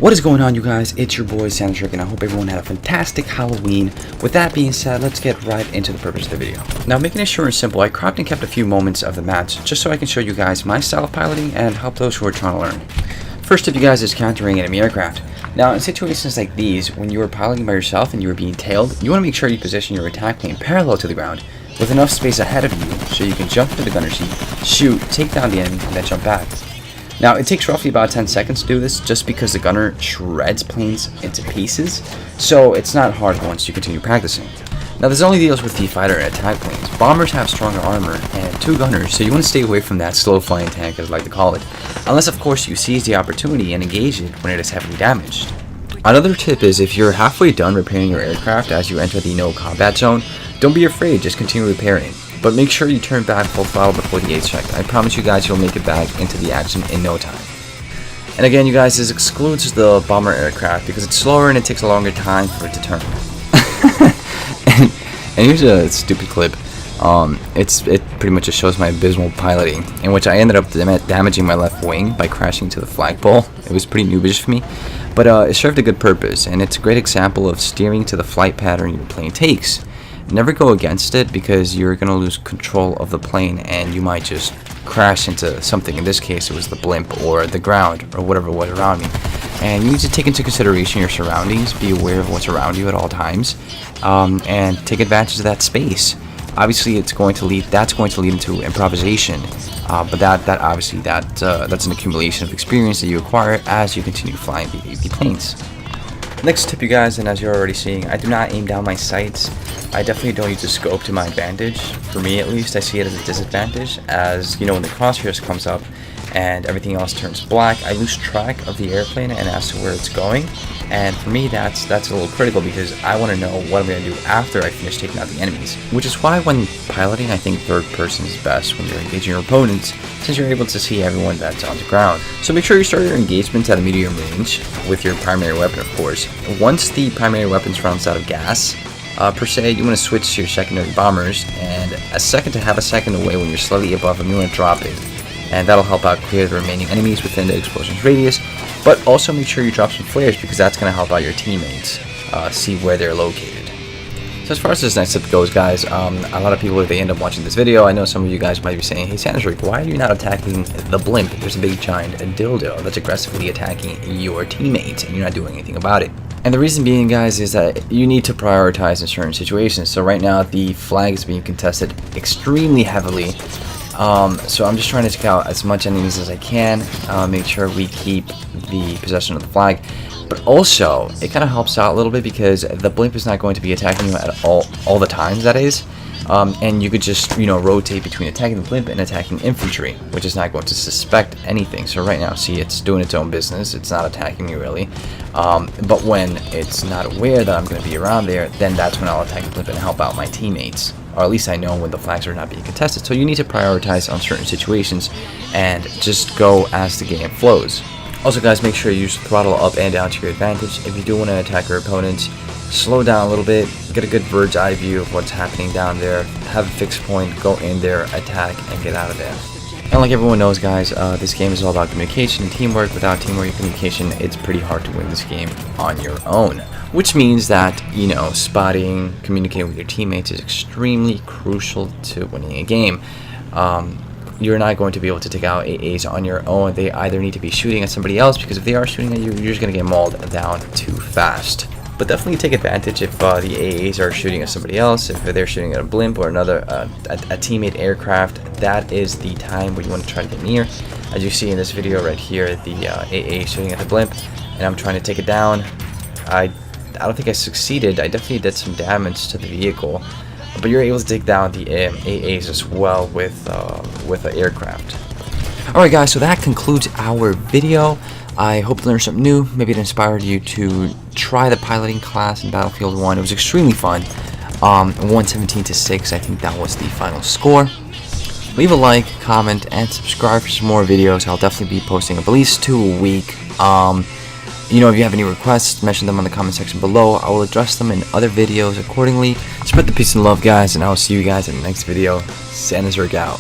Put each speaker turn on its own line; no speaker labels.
What is going on, you guys? It's your boy Santric, and I hope everyone had a fantastic Halloween. With that being said, let's get right into the purpose of the video. Now, making it short and simple, I cropped and kept a few moments of the match just so I can show you guys my style of piloting and help those who are trying to learn. First of you guys is countering enemy aircraft. Now, in situations like these, when you are piloting by yourself and you are being tailed, you want to make sure you position your attack plane parallel to the ground with enough space ahead of you so you can jump into the gunner seat, shoot, take down the enemy, and then jump back. Now, it takes roughly about 10 seconds to do this just because the gunner shreds planes into pieces, so it's not hard once you continue practicing. Now, this only deals with the fighter and attack planes. Bombers have stronger armor and 2 gunners, so you want to stay away from that slow flying tank, as I like to call it, unless of course you seize the opportunity and engage it when it is heavily damaged. Another tip is if you're halfway done repairing your aircraft as you enter the no combat zone, don't be afraid, just continue repairing. But make sure you turn back full throttle before the 8th check. I promise you guys you'll make it back into the action in no time. And again, you guys, this excludes the bomber aircraft because it's slower and it takes a longer time for it to turn. and here's a stupid clip. It pretty much just shows my abysmal piloting, in which I ended up damaging my left wing by crashing into the flagpole. It was pretty noobish for me, but it served a good purpose, and it's a great example of steering to the flight pattern your plane takes. Never go against it because you're going to lose control of the plane and you might just crash into something. In this case, it was the blimp or the ground or whatever was around me. And you need to take into consideration your surroundings, be aware of what's around you at all times, and take advantage of that space. Obviously, that's going to lead into improvisation, but that's an accumulation of experience that you acquire as you continue flying the AP planes. Next tip, you guys, and as you're already seeing, I do not aim down my sights. I definitely don't use the scope to my advantage. For me, at least, I see it as a disadvantage, as, you know, when the crosshairs comes up and everything else turns black, I lose track of the airplane and as to where it's going. And for me, that's a little critical because I want to know what I'm going to do after I finish taking out the enemies. Which is why when piloting, I think third person is best when you're engaging your opponents, since you're able to see everyone that's on the ground. So make sure you start your engagements at a medium range with your primary weapon, of course. Once the primary weapon runs out of gas, per se, you want to switch to your secondary bombers, and to have a second away when you're slightly above them, you want to drop it. And that'll help out clear the remaining enemies within the explosion's radius, but also make sure you drop some flares because that's going to help out your teammates see where they're located. So as far as this next tip goes, guys, a lot of people, if they end up watching this video, I know some of you guys might be saying, hey Santric, why are you not attacking the blimp? There's a big giant dildo that's aggressively attacking your teammates and you're not doing anything about it. And the reason being, guys, is that you need to prioritize in certain situations. So right now the flag is being contested extremely heavily. So I'm just trying to take out as much enemies as I can, make sure we keep the possession of the flag. But also, it kind of helps out a little bit because the blimp is not going to be attacking you at all the times, that is. And you could just, you know, rotate between attacking the blimp and attacking infantry, which is not going to suspect anything. So right now, see, it's doing its own business. It's not attacking me, really. But when it's not aware that I'm going to be around there, then that's when I'll attack the blimp and help out my teammates. Or at least I know when the flags are not being contested. So you need to prioritize on certain situations and just go as the game flows. Also, guys, make sure you use throttle up and down to your advantage. If you do want to attack your opponents, slow down a little bit, get a good bird's eye view of what's happening down there, have a fixed point, go in there, attack, and get out of there. And like everyone knows, guys, this game is all about communication and teamwork. Without teamwork and communication, it's pretty hard to win this game on your own. Which means that, you know, spotting, communicating with your teammates is extremely crucial to winning a game. You're not going to be able to take out AAs on your own. They either need to be shooting at somebody else, because if they are shooting at you, you're just going to get mauled down too fast. But definitely take advantage if the AAs are shooting at somebody else, if they're shooting at a blimp or another a teammate aircraft. That is the time where you want to try to get near. As you see in this video right here, the AA shooting at the blimp, and I'm trying to take it down. I don't think I succeeded. I definitely did some damage to the vehicle, but you're able to take down the AAs as well with the aircraft. Alright, guys, so that concludes our video. I hope you learned something new. Maybe it inspired you to try the piloting class in Battlefield 1. It was extremely fun. 117-6, I think that was the final score. Leave a like, comment, and subscribe for some more videos. I'll definitely be posting at least 2 a week. You know, if you have any requests, mention them in the comment section below. I will address them in other videos accordingly. Spread the peace and love, guys, and I will see you guys in the next video. Santric out.